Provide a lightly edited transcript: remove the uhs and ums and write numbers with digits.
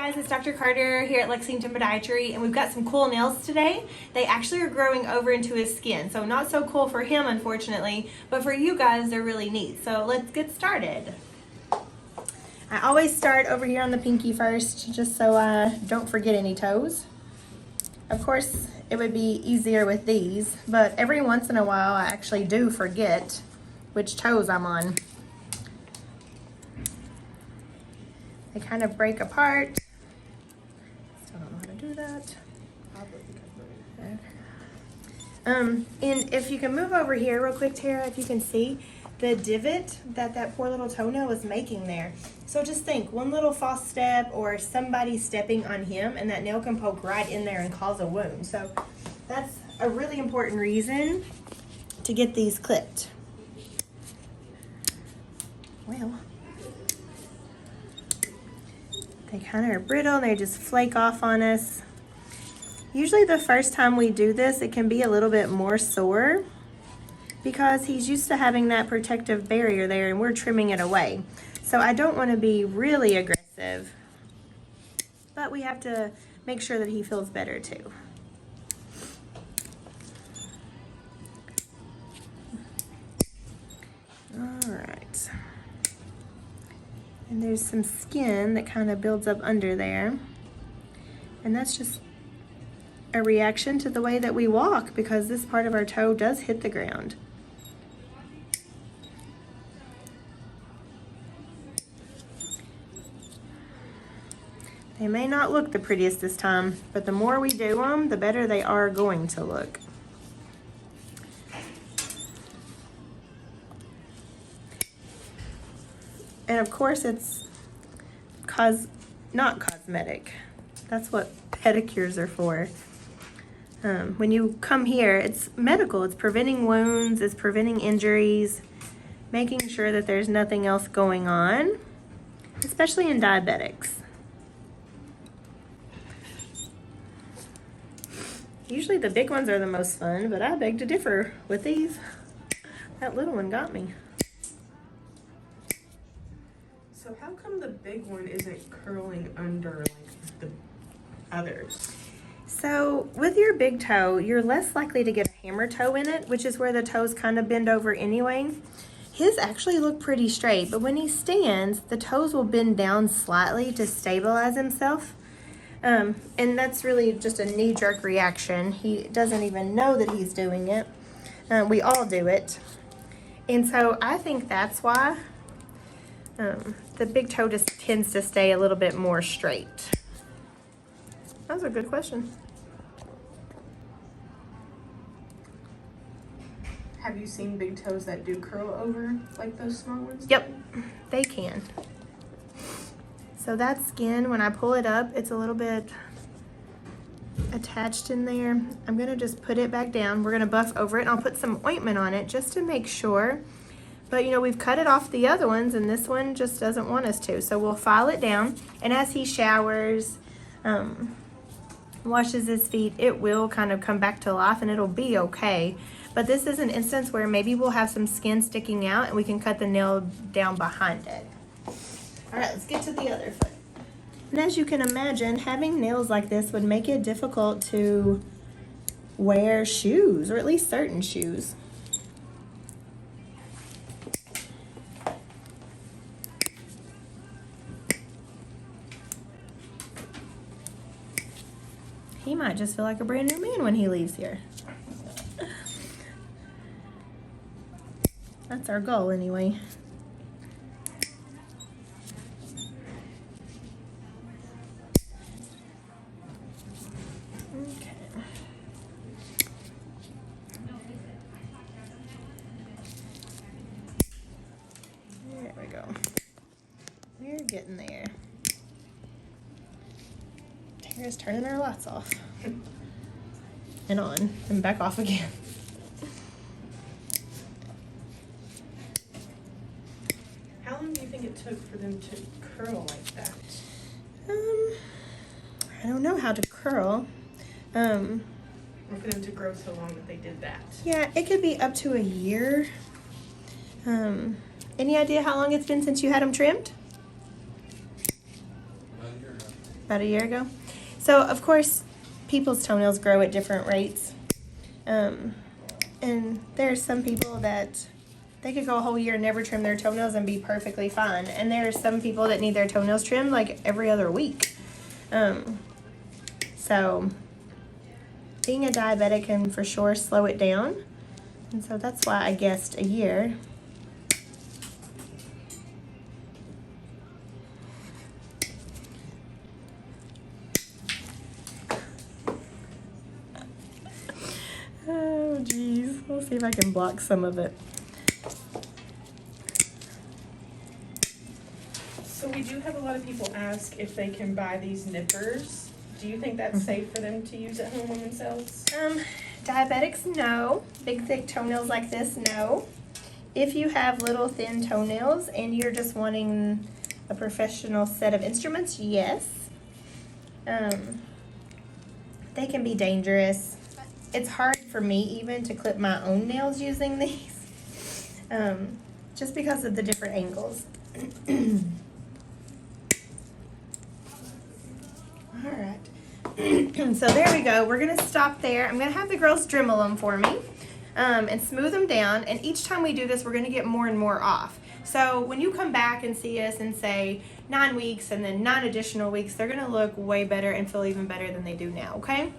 guys, it's Dr. Carter here at Lexington Podiatry, and we've got some cool nails today. They actually are growing over into his skin, so not so cool for him, unfortunately, but for you guys, they're really neat. So let's get started. I always start over here on the pinky first, just so I don't forget any toes. Of course, it would be easier with these, but every once in a while, I actually do forget which toes I'm on. They kind of break apart. Still don't know how to do that. And if you can move over here real quick, Tara, if you can see the divot that poor little toenail is making there. So just think, one little false step or somebody stepping on him and that nail can poke right in there and cause a wound. So that's a really important reason to get these clipped. Well, they kind of are brittle, they just flake off on us. Usually the first time we do this, it can be a little bit more sore because he's used to having that protective barrier there and we're trimming it away. So I don't want to be really aggressive, but we have to make sure that he feels better too. All right. And there's some skin that kind of builds up under there. And that's just a reaction to the way that we walk because this part of our toe does hit the ground. They may not look the prettiest this time, but the more we do them, the better they are going to look. And of course it's not cosmetic. That's what pedicures are for. When you come here, it's medical. It's preventing wounds, it's preventing injuries, making sure that there's nothing else going on, especially in diabetics. Usually the big ones are the most fun, but I beg to differ with these. That little one got me. So how come the big one isn't curling under like the others? So with your big toe, you're less likely to get a hammer toe in it, which is where the toes kind of bend over anyway. His actually look pretty straight, but when he stands, the toes will bend down slightly to stabilize himself. And that's really just a knee-jerk reaction. He doesn't even know that he's doing it. We all do it. And so I think that's why the big toe just tends to stay a little bit more straight. That was a good question. Have you seen big toes that do curl over like those small ones? Yep, they can. So that skin, when I pull it up, it's a little bit attached in there. I'm gonna just put it back down. We're gonna buff over it and I'll put some ointment on it just to make sure. But you know, we've cut it off the other ones and this one just doesn't want us to. So we'll file it down, and as he showers, washes his feet, it will kind of come back to life and it'll be okay. But this is an instance where maybe we'll have some skin sticking out and we can cut the nail down behind it. All right, let's get to the other foot. And as you can imagine, having nails like this would make it difficult to wear shoes, or at least certain shoes. He might just feel like a brand new man when he leaves here. That's our goal anyway. Okay. There we go. We're getting there. Tara's turning our lights off and on and back off again. How long do you think it took for them to curl like that? I don't know how to curl. Or for them to grow so long that they did that? Yeah, it could be up to a year. Any idea how long it's been since you had them trimmed? about a year ago. So of course, people's toenails grow at different rates. And there are some people that they could go a whole year and never trim their toenails and be perfectly fine. And there are some people that need their toenails trimmed like every other week. So being a diabetic can for sure slow it down. And so that's why I guessed a year. Oh, geez. We'll see if I can block some of it. So we do have a lot of people ask if they can buy these nippers. Do you think that's safe for them to use at home on themselves? Diabetics, no. Big, thick toenails like this, no. If you have little, thin toenails and you're just wanting a professional set of instruments, yes. They can be dangerous. It's hard for me even to clip my own nails using these, just because of the different angles. All right. So there we go. We're gonna stop there. I'm gonna have the girls Dremel them for me, and smooth them down. And each time we do this, we're gonna get more and more off. So when you come back and see us and say 9 weeks and then 9 additional weeks, they're gonna look way better and feel even better than they do now, okay?